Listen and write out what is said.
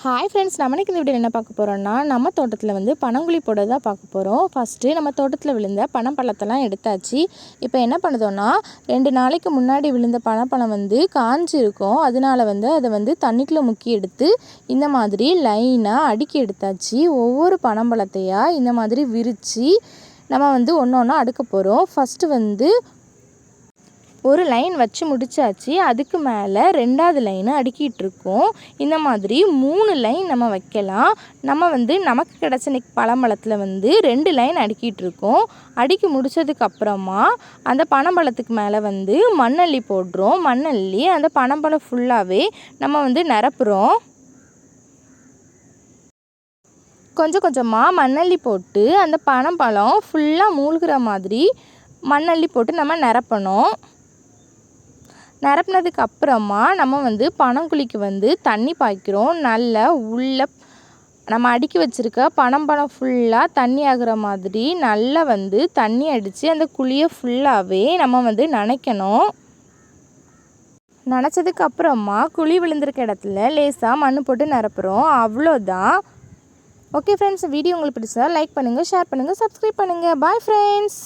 Hi friends, நம்ம இன்னைக்கு இந்த வீடியோவில் என்ன பார்க்க போகிறோம்னா, நம்ம தோட்டத்தில் வந்து பனங்குழி போட தான் பார்க்க போகிறோம். ஃபஸ்ட்டு நம்ம தோட்டத்தில் விழுந்த பனம்பழத்தெல்லாம் எடுத்தாச்சு. இப்போ என்ன பண்ணுதோன்னா, 2 நாளைக்கு முன்னாடி விழுந்த பனம்பழம் வந்து காஞ்சி இருக்கும். அதனால வந்து அதை வந்து தண்ணிக்குள்ளே முக்கி எடுத்து இந்த மாதிரி லைனாக அடுக்கி எடுத்தாச்சு. ஒவ்வொரு பனம்பழத்தையாக இந்த மாதிரி விரித்து நம்ம வந்து ஒன்று ஒன்றா அடுக்க போகிறோம். ஃபஸ்ட்டு வந்து ஒரு லைன் வச்சு முடிச்சாச்சு. அதுக்கு மேலே 2வது லைனை அடுக்கிட்டுருக்கோம். இந்த மாதிரி 3 லைன் நம்ம வைக்கலாம். நம்ம வந்து நமக்கு கிடச்ச இன்னைக்கு பனம்பழத்தில் வந்து 2 லைன் அடுக்கிட்டுருக்கோம். அடுக்கி முடித்ததுக்கப்புறமா அந்த பனம்பழத்துக்கு மேலே வந்து மண்ணள்ளி போடுறோம். மண்ணள்ளி அந்த பனம்பழம் ஃபுல்லாகவே நம்ம வந்து நிரப்புகிறோம். கொஞ்சம் கொஞ்சமாக மண்ணள்ளி போட்டு அந்த பனம்பழம் ஃபுல்லாக மூழ்கிற மாதிரி மண்ணள்ளி போட்டு நம்ம நிரப்பணும். நிரப்புனதுக்கு அப்புறமா நம்ம வந்து பனங்குழிக்கு வந்து தண்ணி பாய்க்கிறோம். நல்லா உள்ள நம்ம அடுக்கி வச்சுருக்க பனம்பழம் ஃபுல்லாக தண்ணி ஆகுற மாதிரி நல்லா வந்து தண்ணி அடித்து அந்த குழியை ஃபுல்லாகவே நம்ம வந்து நனைக்கணும். நனைச்சதுக்கு அப்புறமா குழி விழுந்திருக்க இடத்துல லேசாக மண் போட்டு நிரப்புகிறோம். அவ்வளோதான். ஓகே ஃப்ரெண்ட்ஸ், வீடியோ உங்களுக்கு பிடிச்சா லைக் பண்ணுங்கள், ஷேர் பண்ணுங்கள், சப்ஸ்கிரைப் பண்ணுங்கள். Bye friends.